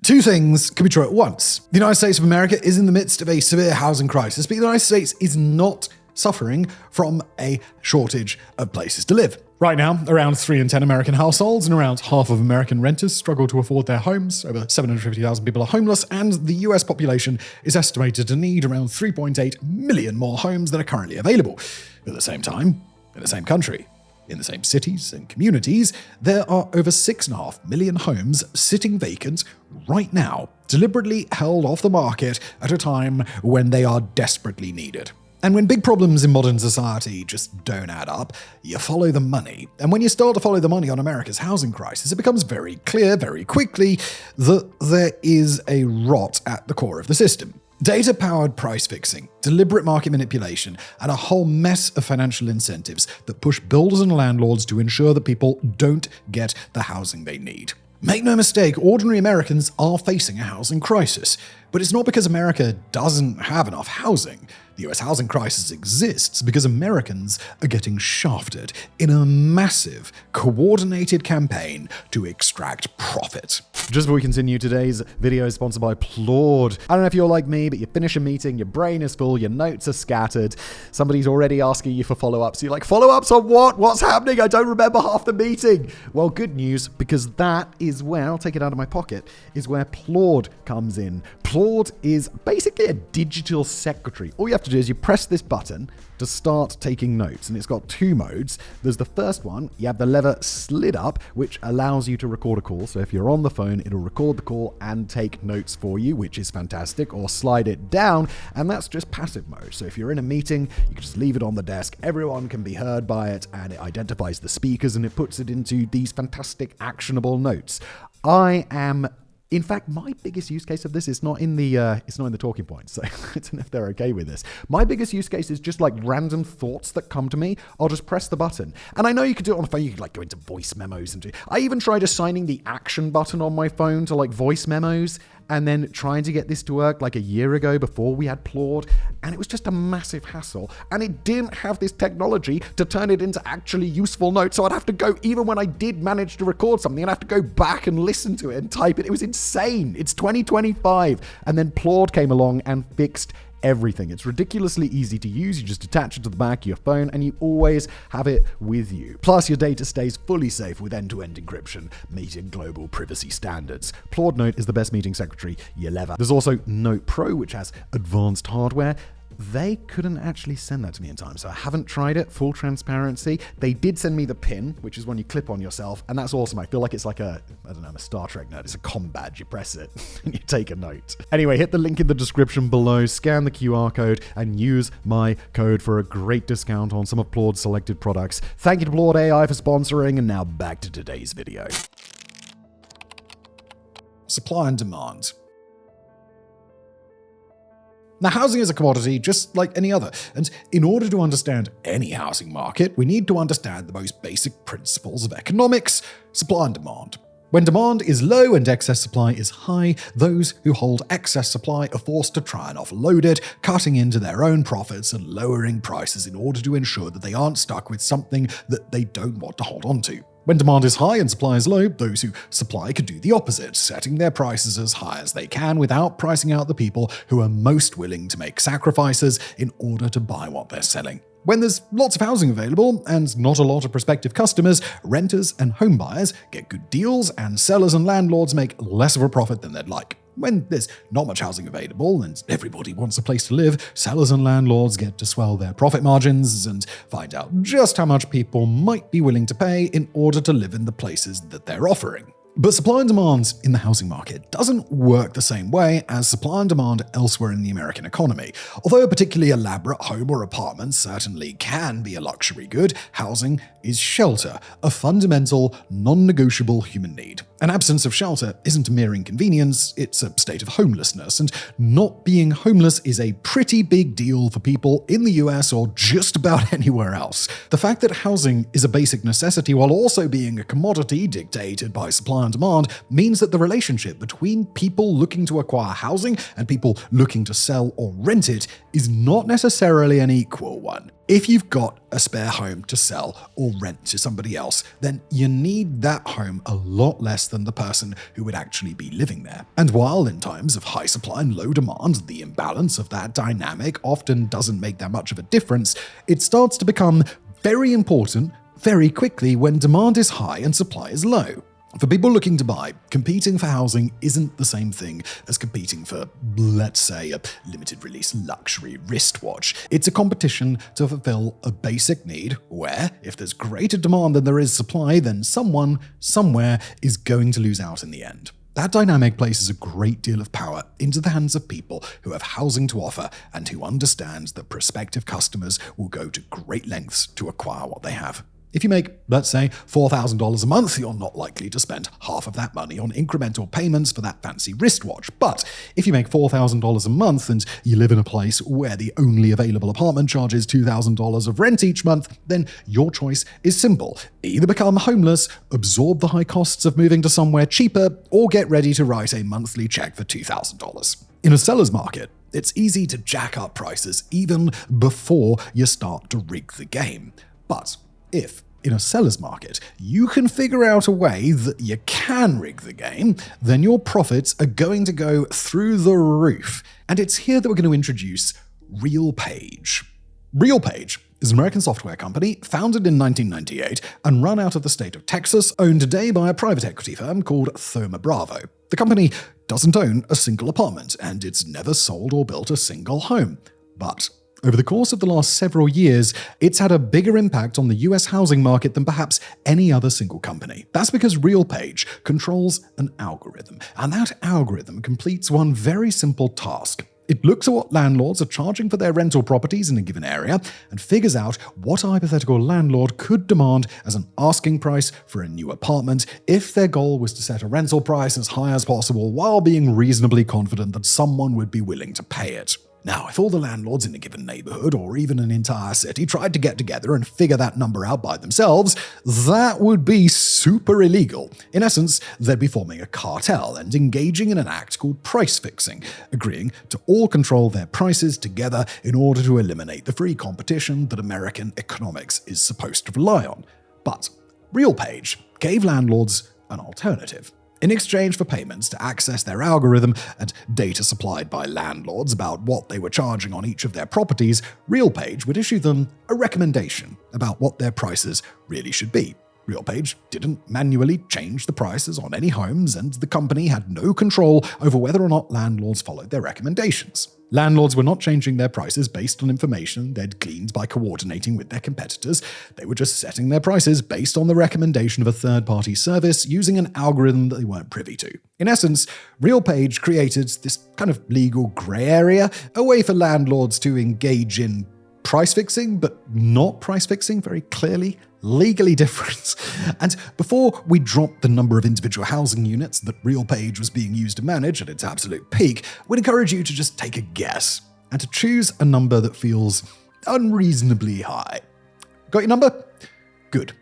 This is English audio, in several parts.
Two things can be true at once. The United States of America is in the midst of a severe housing crisis, but the United States is not suffering from a shortage of places to live. Right now, around 3 in 10 American households and around half of American renters struggle to afford their homes. Over 750,000 people are homeless, and the US population is estimated to need around 3.8 million more homes than are currently available. At the same time, in the same country, in the same cities and communities, there are over 6.5 million homes sitting vacant right now, deliberately held off the market at a time when they are desperately needed. And when big problems in modern society just don't add up, you follow the money. And when you start to follow the money on America's housing crisis, it becomes very clear very quickly that there is a rot at the core of the system. Data-powered price fixing, deliberate market manipulation, and a whole mess of financial incentives that push builders and landlords to ensure that people don't get the housing they need. Make no mistake, ordinary Americans are facing a housing crisis. But it's not because America doesn't have enough housing. The US housing crisis exists because Americans are getting shafted in a massive, coordinated campaign to extract profit. Just before we continue, today's video is sponsored by PLAUD. I don't know if you're like me, but you finish a meeting, your brain is full, your notes are scattered, somebody's already asking you for follow-ups. You're like, follow-ups on what? What's happening? I don't remember half the meeting. Well, good news, because that is where, I'll take it out of my pocket, is where PLAUD comes in. PLAUD is basically a digital secretary. All you have to do is you press this button to start taking notes, and it's got two modes. There's the first one, you have the lever slid up, which allows you to record a call. So if you're on the phone, it'll record the call and take notes for you, which is fantastic, or slide it down, and that's just passive mode. So if you're in a meeting, you can just leave it on the desk, everyone can be heard by it, and it identifies the speakers and it puts it into these fantastic actionable notes. In fact, my biggest use case of this is not in the talking points, so I don't know if they're okay with this. My biggest use case is just like random thoughts that come to me. I'll just press the button. And I know you could do it on the phone. You could like go into voice memos I even tried assigning the action button on my phone to like voice memos, and then trying to get this to work like a year ago before we had PLAUD, and it was just a massive hassle. And it didn't have this technology to turn it into actually useful notes, so I'd have to go, even when I did manage to record something, I'd have to go back and listen to it and type it. It was insane. It's 2025, and then PLAUD came along and fixed everything. It's ridiculously easy to use. You just attach it to the back of your phone and you always have it with you. Plus, your data stays fully safe with end-to-end encryption, meeting global privacy standards. PLAUD Note is the best meeting secretary you'll ever. There's also Note Pro, which has advanced hardware. They couldn't actually send that to me in time, so I haven't tried it. Full transparency. They did send me the pin, which is when you clip on yourself, and that's awesome. I feel like it's like I'm a Star Trek nerd. It's a comm badge. You press it and you take a note. Anyway, hit the link in the description below, scan the QR code, and use my code for a great discount on some of PLAUD's selected products. Thank you to PLAUD AI for sponsoring, and now back to today's video. Supply and demand. Now, housing is a commodity just like any other, and in order to understand any housing market, we need to understand the most basic principles of economics: supply and demand. When demand is low and excess supply is high, those who hold excess supply are forced to try and offload it, cutting into their own profits and lowering prices in order to ensure that they aren't stuck with something that they don't want to hold on to. When demand is high and supply is low, those who supply could do the opposite, setting their prices as high as they can without pricing out the people who are most willing to make sacrifices in order to buy what they're selling. When there's lots of housing available and not a lot of prospective customers, renters and home buyers get good deals, and sellers and landlords make less of a profit than they'd like. When there's not much housing available and everybody wants a place to live, sellers and landlords get to swell their profit margins and find out just how much people might be willing to pay in order to live in the places that they're offering. But supply and demand in the housing market doesn't work the same way as supply and demand elsewhere in the American economy. Although a particularly elaborate home or apartment certainly can be a luxury good, housing is shelter, a fundamental, non-negotiable human need. An absence of shelter isn't a mere inconvenience, it's a state of homelessness, and not being homeless is a pretty big deal for people in the US or just about anywhere else. The fact that housing is a basic necessity while also being a commodity dictated by supply and demand means that the relationship between people looking to acquire housing and people looking to sell or rent it is not necessarily an equal one. If you've got a spare home to sell or rent to somebody else, then you need that home a lot less than the person who would actually be living there. And while in times of high supply and low demand, the imbalance of that dynamic often doesn't make that much of a difference, it starts to become very important very quickly when demand is high and supply is low. For people looking to buy, competing for housing isn't the same thing as competing for, let's say, a limited release luxury wristwatch. It's a competition to fulfill a basic need where, if there's greater demand than there is supply, then someone, somewhere, is going to lose out in the end. That dynamic places a great deal of power into the hands of people who have housing to offer and who understand that prospective customers will go to great lengths to acquire what they have. If you make, let's say, $4,000 a month, you're not likely to spend half of that money on incremental payments for that fancy wristwatch. But if you make $4,000 a month and you live in a place where the only available apartment charges $2,000 of rent each month, then your choice is simple. Either become homeless, absorb the high costs of moving to somewhere cheaper, or get ready to write a monthly check for $2,000. In a seller's market, it's easy to jack up prices even before you start to rig the game. But if, in a seller's market, you can figure out a way that you can rig the game, then your profits are going to go through the roof. And it's here that we're going to introduce RealPage. RealPage is an American software company founded in 1998 and run out of the state of Texas, owned today by a private equity firm called Thoma Bravo. The company doesn't own a single apartment, and it's never sold or built a single home. But over the course of the last several years, it's had a bigger impact on the US housing market than perhaps any other single company. That's because RealPage controls an algorithm, and that algorithm completes one very simple task. It looks at what landlords are charging for their rental properties in a given area and figures out what a hypothetical landlord could demand as an asking price for a new apartment if their goal was to set a rental price as high as possible while being reasonably confident that someone would be willing to pay it. Now, if all the landlords in a given neighborhood or even an entire city tried to get together and figure that number out by themselves, that would be super illegal. In essence, they'd be forming a cartel and engaging in an act called price fixing, agreeing to all control their prices together in order to eliminate the free competition that American economics is supposed to rely on. But RealPage gave landlords an alternative. In exchange for payments to access their algorithm and data supplied by landlords about what they were charging on each of their properties, RealPage would issue them a recommendation about what their prices really should be. RealPage didn't manually change the prices on any homes, and the company had no control over whether or not landlords followed their recommendations. Landlords were not changing their prices based on information they'd gleaned by coordinating with their competitors. They were just setting their prices based on the recommendation of a third-party service using an algorithm that they weren't privy to. In essence, RealPage created this kind of legal gray area, a way for landlords to engage in price fixing, but not price fixing very clearly, legally different. And before we drop the number of individual housing units that RealPage was being used to manage at its absolute peak, we'd encourage you to just take a guess and to choose a number that feels unreasonably high. Got your number? Good.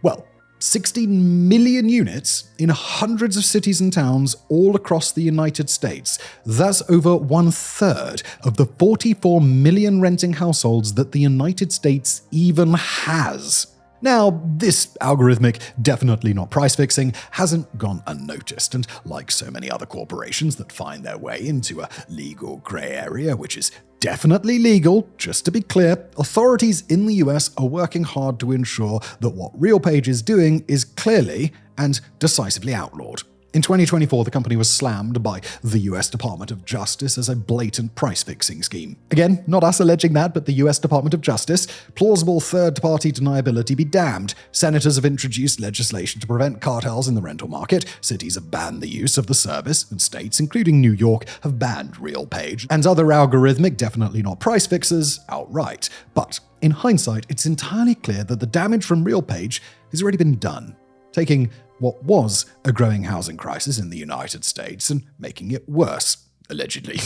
Well, 16 million units in hundreds of cities and towns all across the United States. That's over 1/3 of the 44 million renting households that the United States even has. Now, this algorithmic, definitely not price fixing, hasn't gone unnoticed, and like so many other corporations that find their way into a legal grey area, which is definitely legal, just to be clear, authorities in the US are working hard to ensure that what RealPage is doing is clearly and decisively outlawed. In 2024, the company was slammed by the US Department of Justice as a blatant price-fixing scheme. Again, not us alleging that, but the US Department of Justice. Plausible third-party deniability be damned. Senators have introduced legislation to prevent cartels in the rental market. Cities have banned the use of the service, and states, including New York, have banned RealPage and other algorithmic, definitely not price fixers, outright. But in hindsight, it's entirely clear that the damage from RealPage has already been done, taking what was a growing housing crisis in the United States and making it worse, allegedly.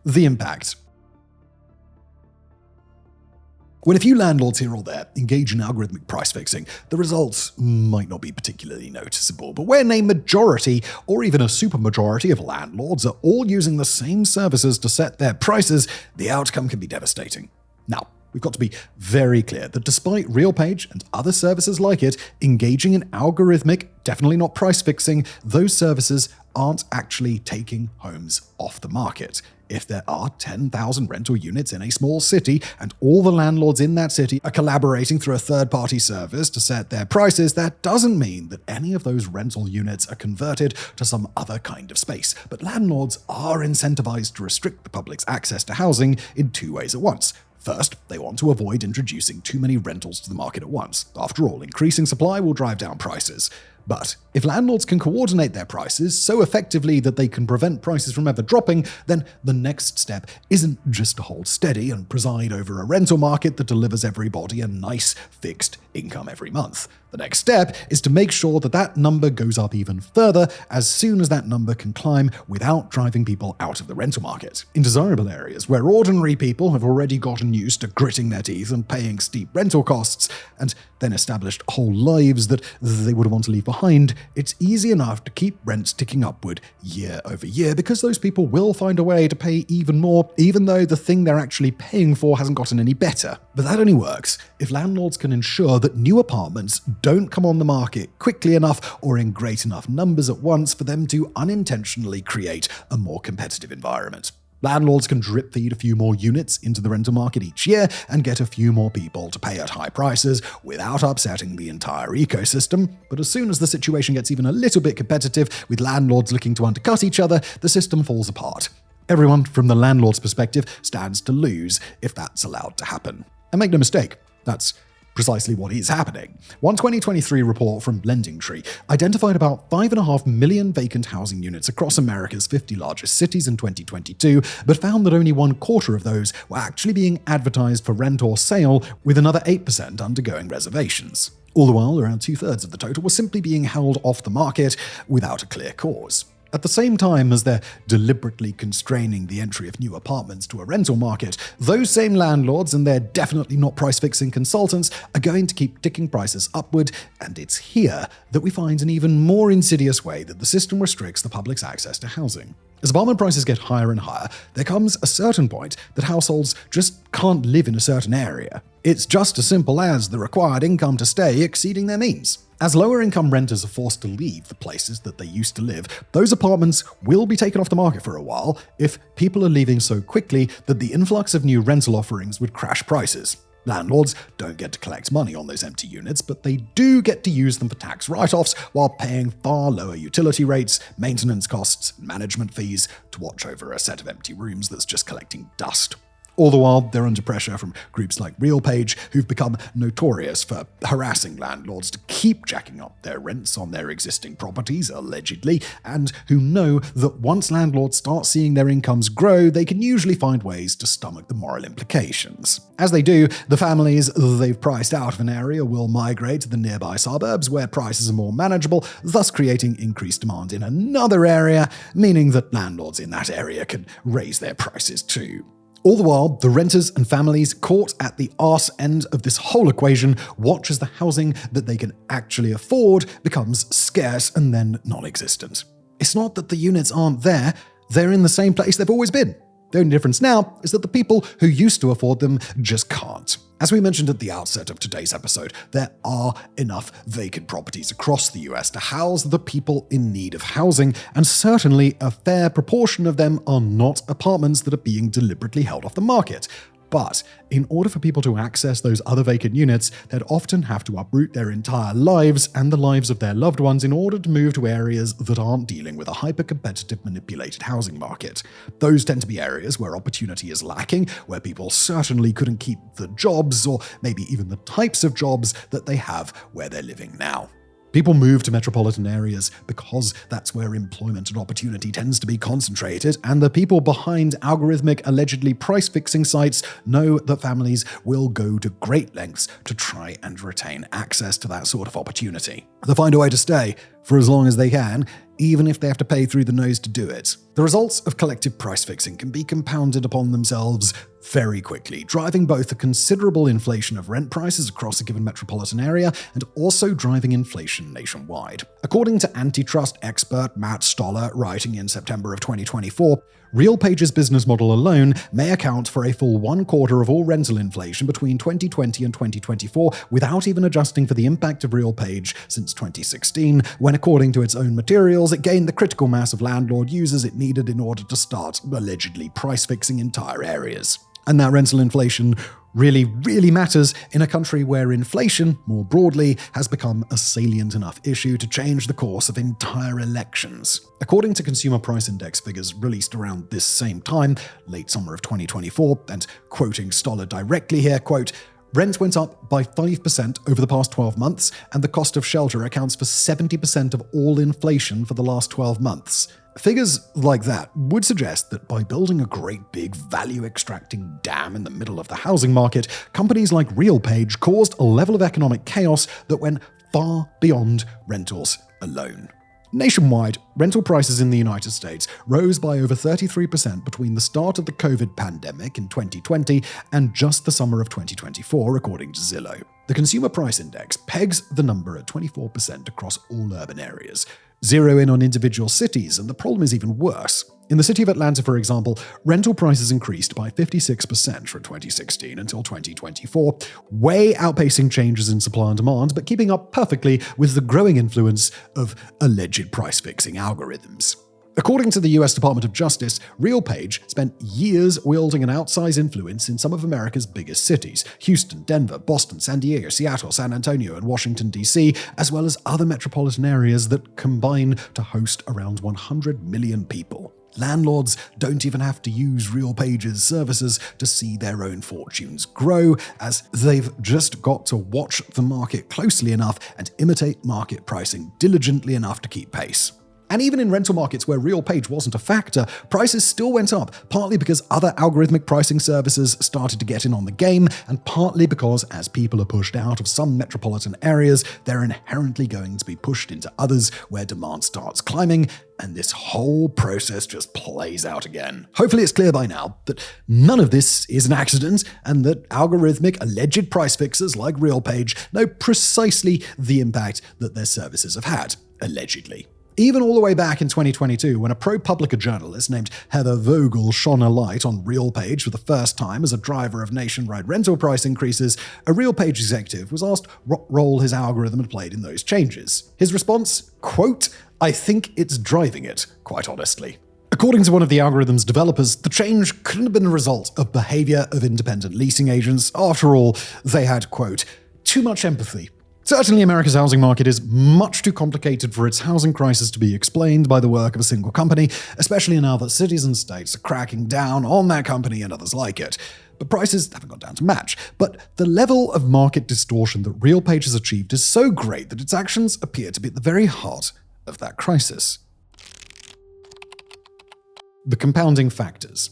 The impact. When a few landlords here or there engage in algorithmic price fixing, the results might not be particularly noticeable. But when a majority or even a supermajority of landlords are all using the same services to set their prices, the outcome can be devastating. Now, we've got to be very clear that despite RealPage and other services like it engaging in algorithmic, definitely not price fixing, those services aren't actually taking homes off the market. If there are 10,000 rental units in a small city and all the landlords in that city are collaborating through a third-party service to set their prices, that doesn't mean that any of those rental units are converted to some other kind of space. But landlords are incentivized to restrict the public's access to housing in two ways at once. First, they want to avoid introducing too many rentals to the market at once. After all, increasing supply will drive down prices. But if landlords can coordinate their prices so effectively that they can prevent prices from ever dropping, then the next step isn't just to hold steady and preside over a rental market that delivers everybody a nice fixed income every month. The next step is to make sure that that number goes up even further as soon as that number can climb without driving people out of the rental market. In desirable areas where ordinary people have already gotten used to gritting their teeth and paying steep rental costs, and then established whole lives that they would want to leave behind, it's easy enough to keep rents ticking upward year over year because those people will find a way to pay even more, even though the thing they're actually paying for hasn't gotten any better. But that only works if landlords can ensure that new apartments don't come on the market quickly enough or in great enough numbers at once for them to unintentionally create a more competitive environment. Landlords can drip feed a few more units into the rental market each year and get a few more people to pay at high prices without upsetting the entire ecosystem. But as soon as the situation gets even a little bit competitive, with landlords looking to undercut each other, the system falls apart. Everyone, from the landlord's perspective, stands to lose if that's allowed to happen. And make no mistake, that's precisely what is happening. One 2023 report from LendingTree identified about 5.5 million vacant housing units across America's 50 largest cities in 2022, but found that only 1/4 of those were actually being advertised for rent or sale, with another 8% undergoing reservations. All the while, around 2/3 of the total were simply being held off the market without a clear cause. At the same time as they're deliberately constraining the entry of new apartments to a rental market, those same landlords and their definitely not price-fixing consultants are going to keep ticking prices upward, and it's here that we find an even more insidious way that the system restricts the public's access to housing. As apartment prices get higher and higher, there comes a certain point that households just can't live in a certain area. It's just as simple as the required income to stay exceeding their means. As lower-income renters are forced to leave the places that they used to live, those apartments will be taken off the market for a while if people are leaving so quickly that the influx of new rental offerings would crash prices. Landlords don't get to collect money on those empty units, but they do get to use them for tax write-offs while paying far lower utility rates, maintenance costs, and management fees to watch over a set of empty rooms that's just collecting dust. All the while, they're under pressure from groups like RealPage, who've become notorious for harassing landlords to keep jacking up their rents on their existing properties, allegedly, and who know that once landlords start seeing their incomes grow, they can usually find ways to stomach the moral implications. As they do, the families they've priced out of an area will migrate to the nearby suburbs where prices are more manageable, thus creating increased demand in another area, meaning that landlords in that area can raise their prices too. All the while, the renters and families caught at the arse end of this whole equation watch as the housing that they can actually afford becomes scarce and then non-existent. It's not that the units aren't there, they're in the same place they've always been. The only difference now is that the people who used to afford them just can't. As we mentioned at the outset of today's episode, there are enough vacant properties across the US to house the people in need of housing, and certainly a fair proportion of them are not apartments that are being deliberately held off the market. But in order for people to access those other vacant units, they'd often have to uproot their entire lives and the lives of their loved ones in order to move to areas that aren't dealing with a hyper-competitive, manipulated housing market. Those tend to be areas where opportunity is lacking, where people certainly couldn't keep the jobs or maybe even the types of jobs that they have where they're living now. People move to metropolitan areas because that's where employment and opportunity tends to be concentrated, and the people behind algorithmic, allegedly price-fixing sites know that families will go to great lengths to try and retain access to that sort of opportunity. They'll find a way to stay for as long as they can, even if they have to pay through the nose to do it. The results of collective price fixing can be compounded upon themselves very quickly, driving both a considerable inflation of rent prices across a given metropolitan area and also driving inflation nationwide. According to antitrust expert Matt Stoller, writing in September of 2024, RealPage's business model alone may account for a full 1/4 of all rental inflation between 2020 and 2024 without even adjusting for the impact of RealPage since 2016, when, according to its own materials, it gained the critical mass of landlord users it needed in order to start allegedly price-fixing entire areas. And that rental inflation really, really matters in a country where inflation, more broadly, has become a salient enough issue to change the course of entire elections. According to Consumer Price Index figures released around this same time, late summer of 2024, and quoting Stoller directly here, quote, "Rent went up by 5% over the past 12 months, and the cost of shelter accounts for 70% of all inflation for the last 12 months. Figures like that would suggest that by building a great big value-extracting dam in the middle of the housing market, companies like RealPage caused a level of economic chaos that went far beyond rentals alone. Nationwide, rental prices in the United States rose by over 33% between the start of the COVID pandemic in 2020 and just the summer of 2024, according to Zillow. The Consumer Price Index pegs the number at 24% across all urban areas. Zero in on individual cities, and the problem is even worse. In the city of Atlanta, for example, rental prices increased by 56% from 2016 until 2024, way outpacing changes in supply and demand, but keeping up perfectly with the growing influence of alleged price-fixing algorithms. According to the US Department of Justice, RealPage spent years wielding an outsized influence in some of America's biggest cities: Houston, Denver, Boston, San Diego, Seattle, San Antonio, and Washington, D.C., as well as other metropolitan areas that combine to host around 100 million people. Landlords don't even have to use RealPage's services to see their own fortunes grow, as they've just got to watch the market closely enough and imitate market pricing diligently enough to keep pace. And even in rental markets where RealPage wasn't a factor, prices still went up, partly because other algorithmic pricing services started to get in on the game, and partly because as people are pushed out of some metropolitan areas, they're inherently going to be pushed into others where demand starts climbing, and this whole process just plays out again. Hopefully it's clear by now that none of this is an accident, and that algorithmic alleged price fixers like RealPage know precisely the impact that their services have had, allegedly. Even all the way back in 2022, when a ProPublica journalist named Heather Vogel shone a light on RealPage for the first time as a driver of nationwide rental price increases, a RealPage executive was asked what role his algorithm had played in those changes. His response, quote, "I think it's driving it, quite honestly." According to one of the algorithm's developers, the change couldn't have been the result of behavior of independent leasing agents. After all, they had, quote, "too much empathy." Certainly, America's housing market is much too complicated for its housing crisis to be explained by the work of a single company, especially now that cities and states are cracking down on that company and others like it. But prices haven't got down to match. But the level of market distortion that RealPage has achieved is so great that its actions appear to be at the very heart of that crisis. The compounding factors.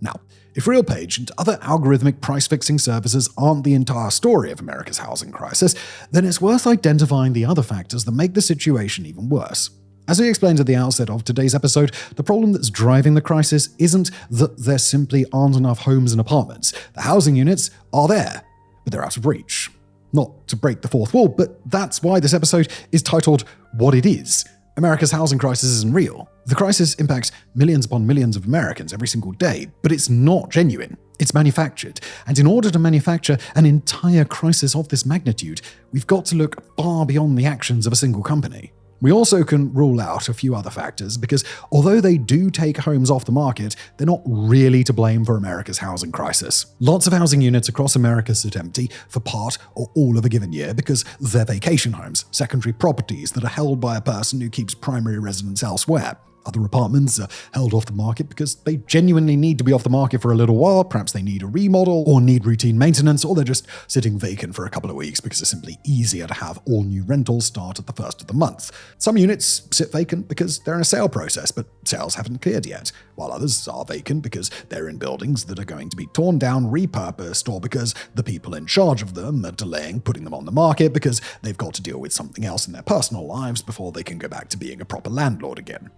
Now, if RealPage and other algorithmic price-fixing services aren't the entire story of America's housing crisis, then it's worth identifying the other factors that make the situation even worse. As we explained at the outset of today's episode, the problem that's driving the crisis isn't that there simply aren't enough homes and apartments. The housing units are there, but they're out of reach. Not to break the fourth wall, but that's why this episode is titled What It Is. America's housing crisis isn't real. The crisis impacts millions upon millions of Americans every single day, but it's not genuine. It's manufactured. And in order to manufacture an entire crisis of this magnitude, we've got to look far beyond the actions of a single company. We also can rule out a few other factors because although they do take homes off the market, they're not really to blame for America's housing crisis. Lots of housing units across America sit empty for part or all of a given year because they're vacation homes, secondary properties that are held by a person who keeps primary residence elsewhere. Other apartments are held off the market because they genuinely need to be off the market for a little while. Perhaps they need a remodel or need routine maintenance, or they're just sitting vacant for a couple of weeks because it's simply easier to have all new rentals start at the first of the month. Some units sit vacant because they're in a sale process, but sales haven't cleared yet, while others are vacant because they're in buildings that are going to be torn down, repurposed, or because the people in charge of them are delaying putting them on the market because they've got to deal with something else in their personal lives before they can go back to being a proper landlord again.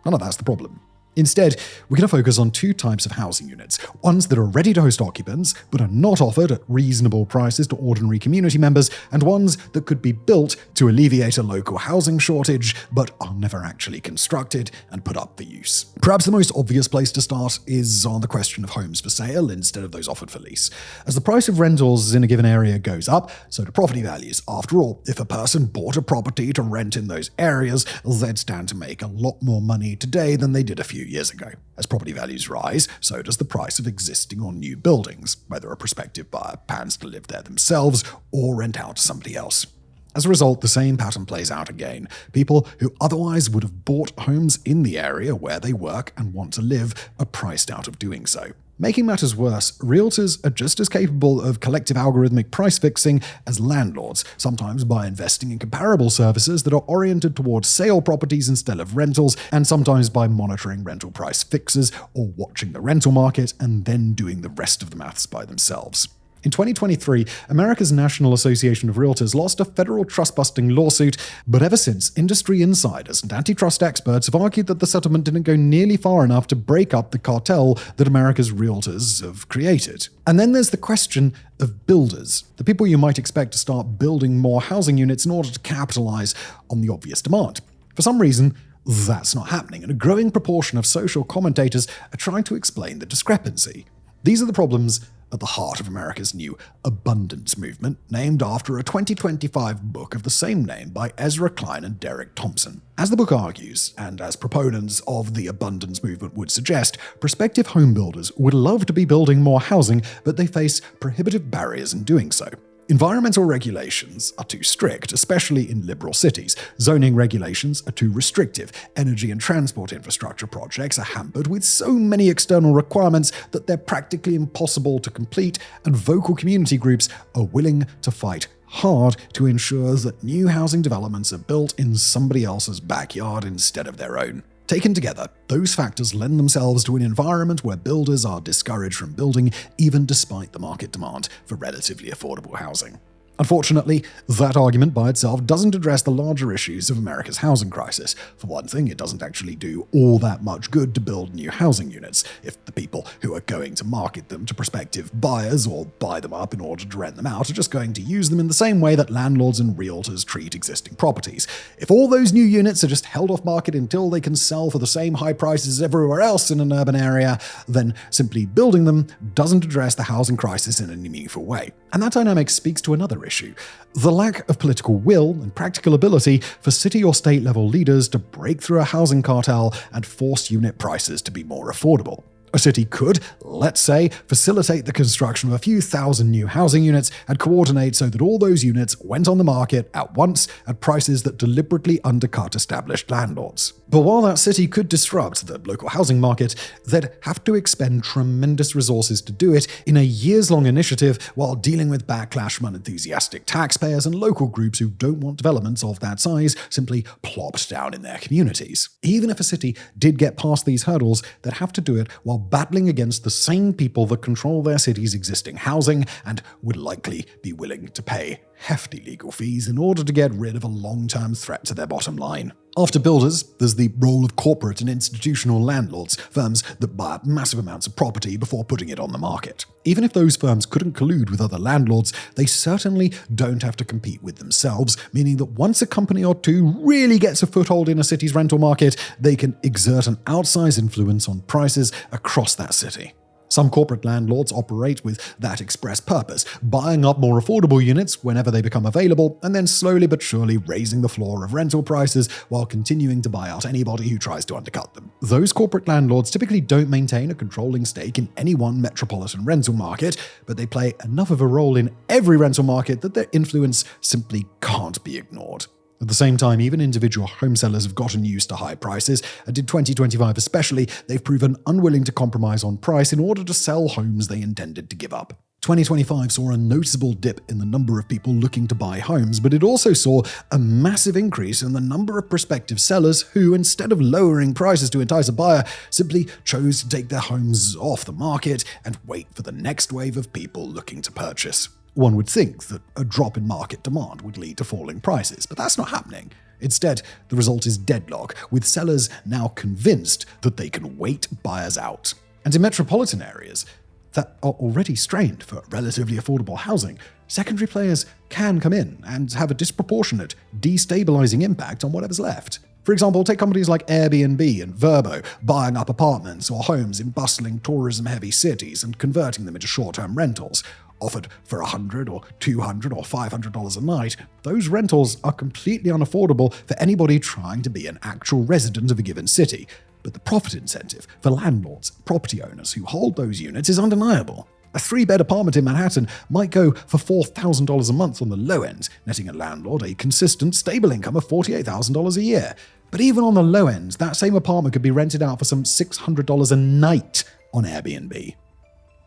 None of that's the problem. Instead, we're going to focus on two types of housing units. Ones that are ready to host occupants, but are not offered at reasonable prices to ordinary community members, and ones that could be built to alleviate a local housing shortage, but are never actually constructed and put up for use. Perhaps the most obvious place to start is on the question of homes for sale instead of those offered for lease. As the price of rentals in a given area goes up, so do property values. After all, if a person bought a property to rent in those areas, they'd stand to make a lot more money today than they did a few years ago. As property values rise, so does the price of existing or new buildings, whether a prospective buyer plans to live there themselves or rent out to somebody else. As a result, the same pattern plays out again. People who otherwise would have bought homes in the area where they work and want to live are priced out of doing so. Making matters worse, realtors are just as capable of collective algorithmic price fixing as landlords, sometimes by investing in comparable services that are oriented towards sale properties instead of rentals, and sometimes by monitoring rental price fixes or watching the rental market and then doing the rest of the maths by themselves. In 2023, America's National Association of Realtors lost a federal trust-busting lawsuit, but ever since, industry insiders and antitrust experts have argued that the settlement didn't go nearly far enough to break up the cartel that America's realtors have created. And then there's the question of builders, the people you might expect to start building more housing units in order to capitalize on the obvious demand. For some reason, that's not happening, and a growing proportion of social commentators are trying to explain the discrepancy. These are the problems at the heart of America's new abundance movement, named after a 2025 book of the same name by Ezra Klein and Derek Thompson. As the book argues, and as proponents of the abundance movement would suggest, prospective homebuilders would love to be building more housing, but they face prohibitive barriers in doing so. Environmental regulations are too strict, especially in liberal cities. Zoning regulations are too restrictive. Energy and transport infrastructure projects are hampered with so many external requirements that they're practically impossible to complete, and vocal community groups are willing to fight hard to ensure that new housing developments are built in somebody else's backyard instead of their own. Taken together, those factors lend themselves to an environment where builders are discouraged from building, even despite the market demand for relatively affordable housing. Unfortunately, that argument by itself doesn't address the larger issues of America's housing crisis. For one thing, it doesn't actually do all that much good to build new housing units if the people who are going to market them to prospective buyers or buy them up in order to rent them out are just going to use them in the same way that landlords and realtors treat existing properties. If all those new units are just held off market until they can sell for the same high prices as everywhere else in an urban area, then simply building them doesn't address the housing crisis in any meaningful way. And that dynamic speaks to another issue: the lack of political will and practical ability for city or state level leaders to break through a housing cartel and force unit prices to be more affordable. A city could, let's say, facilitate the construction of a few thousand new housing units and coordinate so that all those units went on the market at once at prices that deliberately undercut established landlords. But while that city could disrupt the local housing market, they'd have to expend tremendous resources to do it in a years-long initiative while dealing with backlash from unenthusiastic taxpayers and local groups who don't want developments of that size simply plopped down in their communities. Even if a city did get past these hurdles, they'd have to do it while battling against the same people that control their city's existing housing and would likely be willing to pay hefty legal fees in order to get rid of a long-term threat to their bottom line. After builders, there's the role of corporate and institutional landlords, firms that buy up massive amounts of property before putting it on the market. Even if those firms couldn't collude with other landlords, they certainly don't have to compete with themselves, meaning that once a company or two really gets a foothold in a city's rental market, they can exert an outsized influence on prices across that city. Some corporate landlords operate with that express purpose, buying up more affordable units whenever they become available, and then slowly but surely raising the floor of rental prices while continuing to buy out anybody who tries to undercut them. Those corporate landlords typically don't maintain a controlling stake in any one metropolitan rental market, but they play enough of a role in every rental market that their influence simply can't be ignored. At the same time, even individual home sellers have gotten used to high prices, and in 2025 especially, they've proven unwilling to compromise on price in order to sell homes they intended to give up. 2025 saw a noticeable dip in the number of people looking to buy homes, but it also saw a massive increase in the number of prospective sellers who, instead of lowering prices to entice a buyer, simply chose to take their homes off the market and wait for the next wave of people looking to purchase. One would think that a drop in market demand would lead to falling prices, but that's not happening. Instead, the result is deadlock, with sellers now convinced that they can wait buyers out. And in metropolitan areas that are already strained for relatively affordable housing, secondary players can come in and have a disproportionate, destabilizing impact on whatever's left. For example, take companies like Airbnb and Vrbo buying up apartments or homes in bustling tourism-heavy cities and converting them into short-term rentals. Offered for $100 or $200 or $500 a night, those rentals are completely unaffordable for anybody trying to be an actual resident of a given city. But the profit incentive for landlords, property owners who hold those units is undeniable. A 3-bed apartment in Manhattan might go for $4,000 a month on the low end, netting a landlord a consistent, stable income of $48,000 a year. But even on the low end, that same apartment could be rented out for some $600 a night on Airbnb.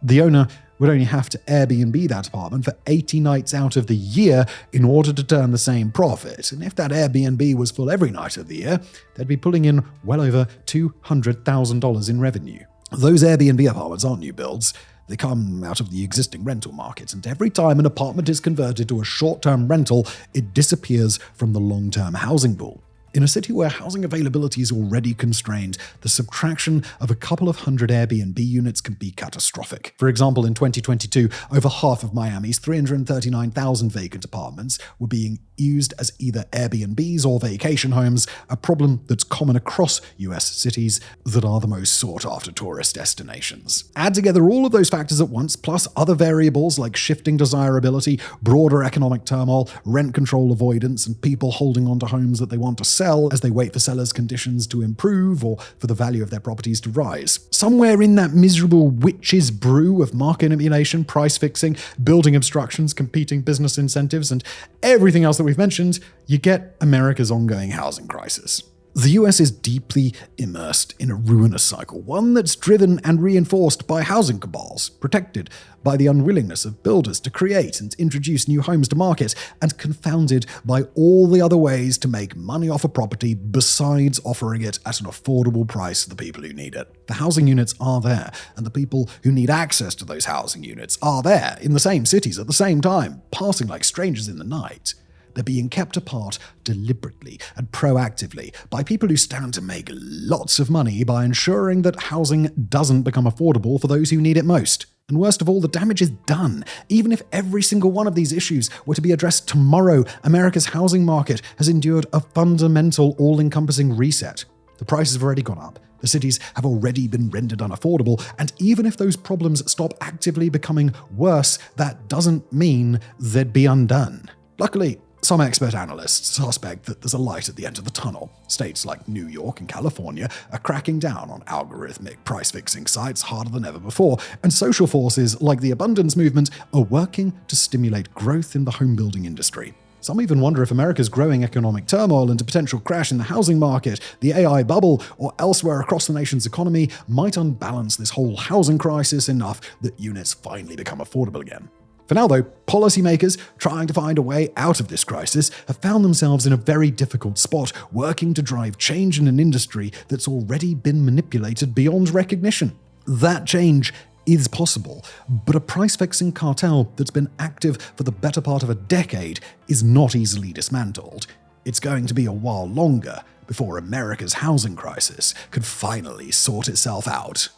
The owner would only have to Airbnb that apartment for 80 nights out of the year in order to turn the same profit. And if that Airbnb was full every night of the year, they'd be pulling in well over $200,000 in revenue. Those Airbnb apartments aren't new builds. They come out of the existing rental market, and every time an apartment is converted to a short-term rental, it disappears from the long-term housing pool. In a city where housing availability is already constrained, the subtraction of a couple of hundred Airbnb units can be catastrophic. For example, in 2022, over half of Miami's 339,000 vacant apartments were being used as either Airbnbs or vacation homes, a problem that's common across US cities that are the most sought-after tourist destinations. Add together all of those factors at once, plus other variables like shifting desirability, broader economic turmoil, rent control avoidance, and people holding onto homes that they want to sell as they wait for sellers' conditions to improve or for the value of their properties to rise. Somewhere in that miserable witch's brew of market manipulation, price fixing, building obstructions, competing business incentives, and everything else that we've mentioned, you get America's ongoing housing crisis. The US is deeply immersed in a ruinous cycle, one that's driven and reinforced by housing cabals, protected by the unwillingness of builders to create and introduce new homes to market, and confounded by all the other ways to make money off a property besides offering it at an affordable price to the people who need it. The housing units are there, and the people who need access to those housing units are there in the same cities at the same time, passing like strangers in the night. They're being kept apart deliberately and proactively by people who stand to make lots of money by ensuring that housing doesn't become affordable for those who need it most. And worst of all, the damage is done. Even if every single one of these issues were to be addressed tomorrow, America's housing market has endured a fundamental, all-encompassing reset. The prices have already gone up. The cities have already been rendered unaffordable, and even if those problems stop actively becoming worse, that doesn't mean they'd be undone. Luckily, some expert analysts suspect that there's a light at the end of the tunnel. States like New York and California are cracking down on algorithmic price-fixing sites harder than ever before, and social forces like the abundance movement are working to stimulate growth in the home-building industry. Some even wonder if America's growing economic turmoil and a potential crash in the housing market, the AI bubble, or elsewhere across the nation's economy might unbalance this whole housing crisis enough that units finally become affordable again. For now, though, policymakers trying to find a way out of this crisis have found themselves in a very difficult spot, working to drive change in an industry that's already been manipulated beyond recognition. That change is possible, but a price-fixing cartel that's been active for the better part of a decade is not easily dismantled. It's going to be a while longer before America's housing crisis could finally sort itself out.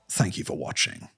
Thank you for watching.